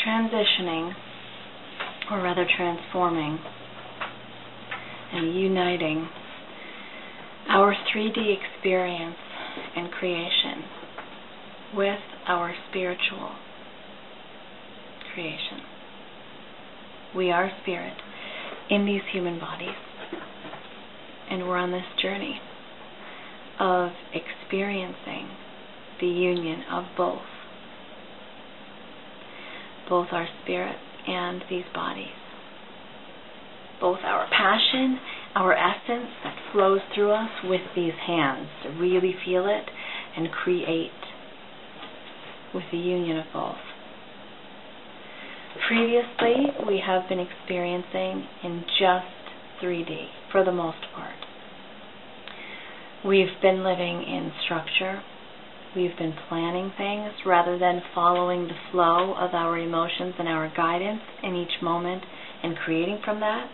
transitioning, or rather transforming and uniting our 3D experience and creation with our spiritual creation. We are spirit in these human bodies, and we're on this journey of experiencing the union of both our spirit and these bodies, both our passion, our essence that flows through us with these hands, to really feel it and create with the union of both. Previously, we have been experiencing in just 3D for the most part. We've been living in structure. We've been planning things rather than following the flow of our emotions and our guidance in each moment and creating from that.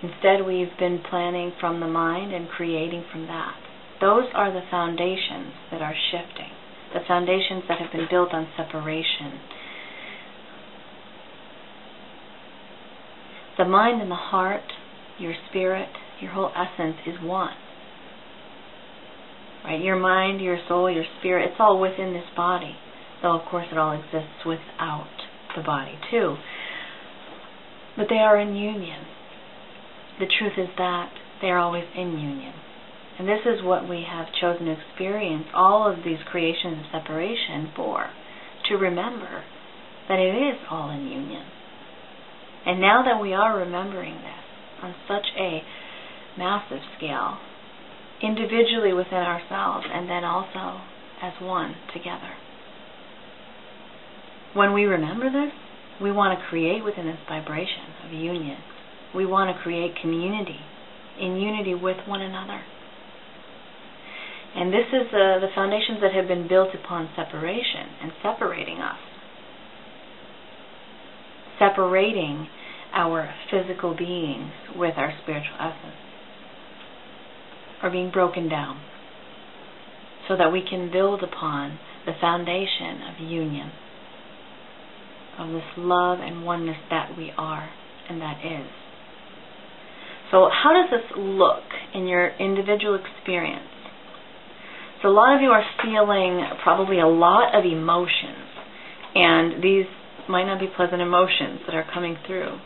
Instead, we've been planning from the mind and creating from that. Those are the foundations that are shifting, the foundations that have been built on separation. The mind and the heart, your spirit, your whole essence is one. Right? Your mind, your soul, your spirit, it's all within this body. Though, of course, it all exists without the body, too. But they are in union. The truth is that they are always in union. And this is what we have chosen to experience all of these creations of separation for, to remember that it is all in union. And now that we are remembering this on such a massive scale, individually within ourselves and then also as one together. When we remember this, we want to create within this vibration of union. We want to create community, in unity with one another. And this is the foundations that have been built upon separation and separating us. Separating our physical beings with our spiritual essence are being broken down so that we can build upon the foundation of union, of this love and oneness that we are and that is. So how does this look in your individual experience? So a lot of you are feeling probably a lot of emotions, and these might not be pleasant emotions that are coming through.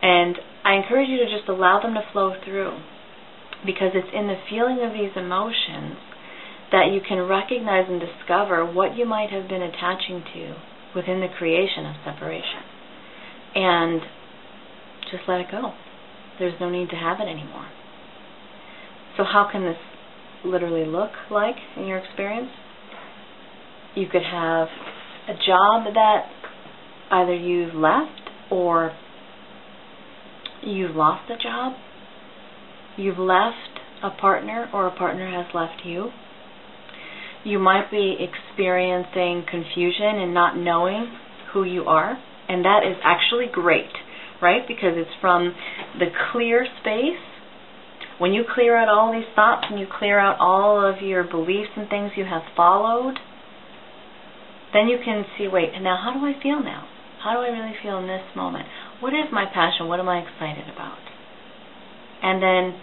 And I encourage you to just allow them to flow through, because it's in the feeling of these emotions that you can recognize and discover what you might have been attaching to within the creation of separation. And just let it go. There's no need to have it anymore. So how can this literally look like in your experience? You could have a job that either you've left or you've lost a job. You've left a partner or a partner has left you. You might be experiencing confusion and not knowing who you are, and that is actually great, right? Because it's from the clear space. When you clear out all these thoughts and you clear out all of your beliefs and things you have followed, then you can see, wait, now how do I feel now? How do I really feel in this moment? What is my passion? What am I excited about? And then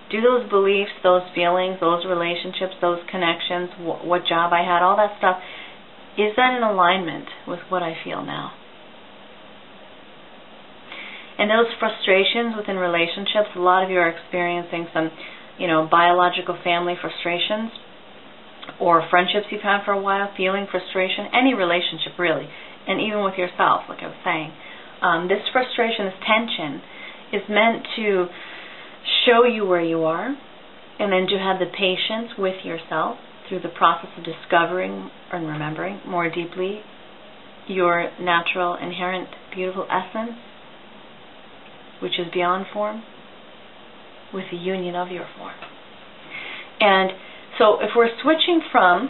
do those beliefs, those feelings, those relationships, those connections, what job I had, all that stuff, is that in alignment with what I feel now? And those frustrations within relationships, a lot of you are experiencing some, biological family frustrations, or friendships you've had for a while, feeling frustration, any relationship really, and even with yourself, like I was saying. This frustration, this tension, is meant to show you where you are, and then to have the patience with yourself through the process of discovering and remembering more deeply your natural, inherent, beautiful essence, which is beyond form, with the union of your form. And so if we're switching from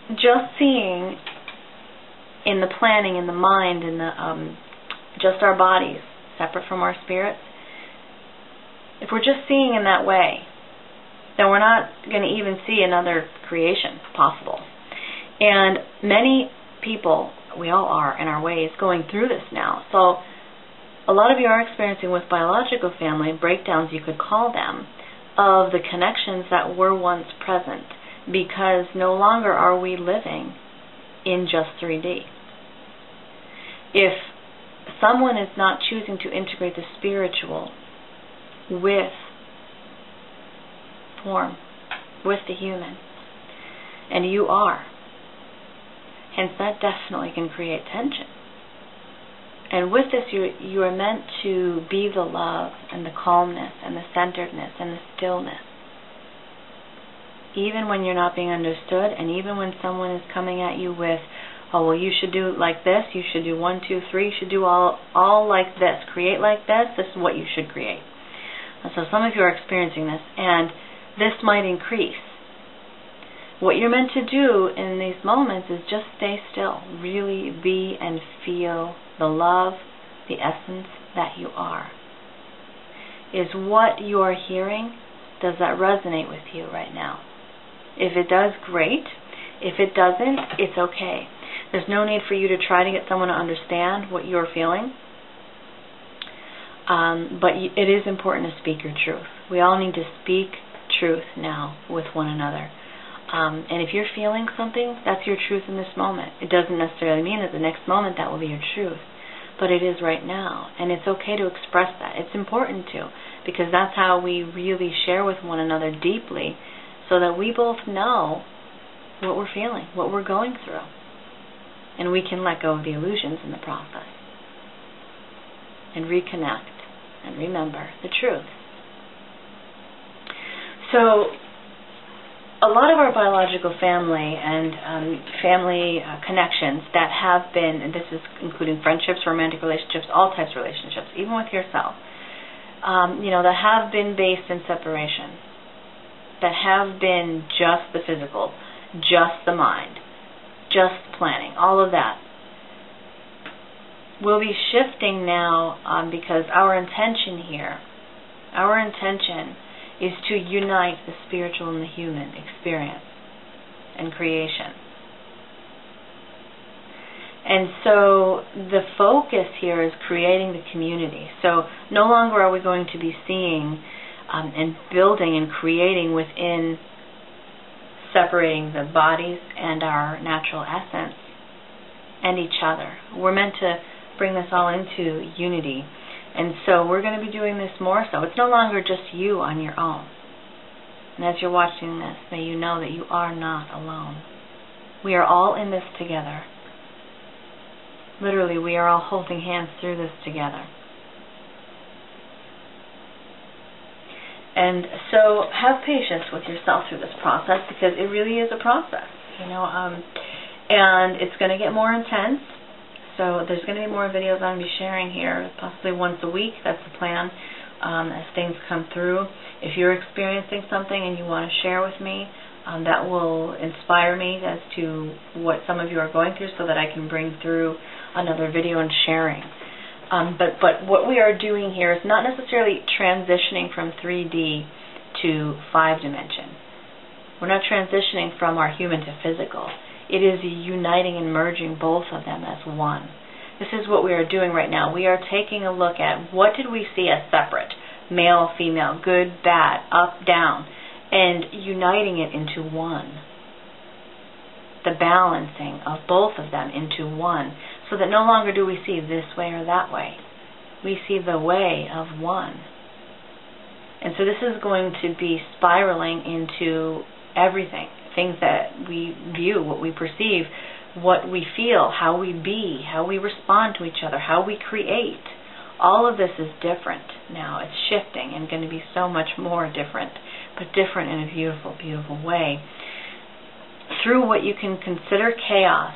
just seeing in the planning, in the mind, in the just our bodies, separate from our spirits, if we're just seeing in that way, then we're not going to even see another creation possible. And many people we all are in our ways going through this now. So a lot of you are experiencing with biological family breakdowns, you could call them, of the connections that were once present, because no longer are we living in just 3D. If someone is not choosing to integrate the spiritual with form, with the human, and you are, hence that definitely can create tension. And with this, you are meant to be the love and the calmness and the centeredness and the stillness. Even when you're not being understood, and even when someone is coming at you with, oh, well, you should do like this, you should do 1, 2, 3, you should do all like this, create like this is what you should create. And so some of you are experiencing this, and this might increase. What you're meant to do in these moments is just stay still, really be and feel the love, the essence that you are. Is what you are hearing, does that resonate with you right now? If it does, great. If it doesn't, it's okay. There's no need for you to try to get someone to understand what you're feeling. But it is important to speak your truth. We all need to speak truth now with one another. And if you're feeling something, that's your truth in this moment. It doesn't necessarily mean that the next moment that will be your truth, but it is right now. And it's okay to express that. It's important to, because that's how we really share with one another deeply, so that we both know what we're feeling, what we're going through. And we can let go of the illusions in the process and reconnect and remember the truth. So a lot of our biological family and family connections that have been, and this is including friendships, romantic relationships, all types of relationships, even with yourself, that have been based in separation, that have been just the physical, just the mind, just planning, all of that, will be shifting now because our intention is to unite the spiritual and the human experience and creation. And so the focus here is creating the community. So no longer are we going to be seeing and building and creating within, separating the bodies and our natural essence and each other. We're meant to bring this all into unity. And so we're going to be doing this more so. It's no longer just you on your own. And as you're watching this, may you know that you are not alone. We are all in this together. Literally, we are all holding hands through this together. And so have patience with yourself through this process, because it really is a process, and it's going to get more intense. So there's going to be more videos I'm going to be sharing here, possibly once a week. That's the plan, as things come through. If you're experiencing something and you want to share with me, that will inspire me as to what some of you are going through, so that I can bring through another video and sharing. But what we are doing here is not necessarily transitioning from 3D to 5 dimension. We're not transitioning from our human to physical. It is uniting and merging both of them as one. This is what we are doing right now. We are taking a look at what did we see as separate, male, female, good, bad, up, down, and uniting it into one. The balancing of both of them into one, so that no longer do we see this way or that way. We see the way of one. And so this is going to be spiraling into everything. Things that we view, what we perceive, what we feel, how we be, how we respond to each other, how we create. All of this is different now. It's shifting and going to be so much more different, but different in a beautiful, beautiful way. Through what you can consider chaos,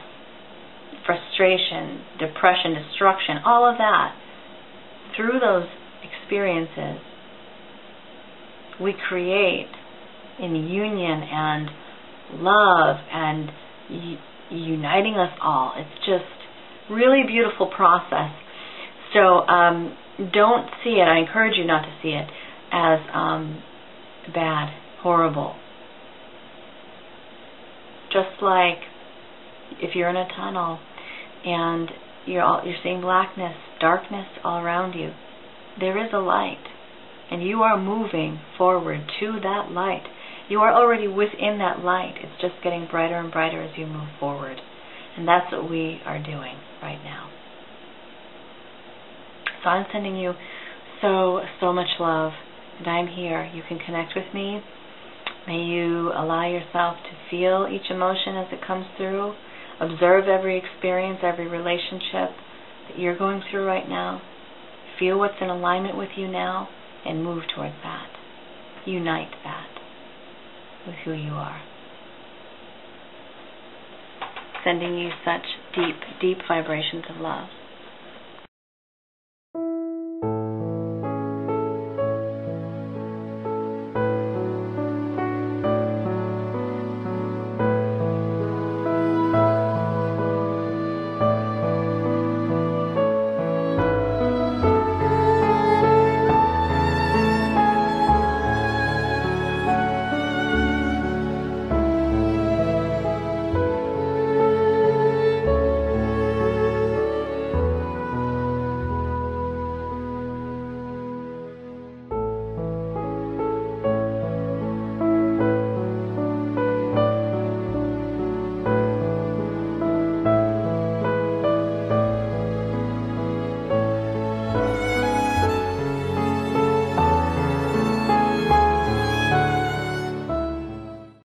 frustration, depression, destruction, all of that, through those experiences, we create in union and love and uniting us all. It's just really beautiful process. So don't see it, I encourage you not to see it as bad, horrible. Just like if you're in a tunnel and you're seeing blackness, darkness all around you. There is a light, and you are moving forward to that light. You are already within that light. It's just getting brighter and brighter as you move forward. And that's what we are doing right now. So I'm sending you so much love, and I'm here. You can connect with me. May you allow yourself to feel each emotion as it comes through. Observe every experience, every relationship that you're going through right now. Feel what's in alignment with you now and move towards that. Unite that with who you are. Sending you such deep, deep vibrations of love.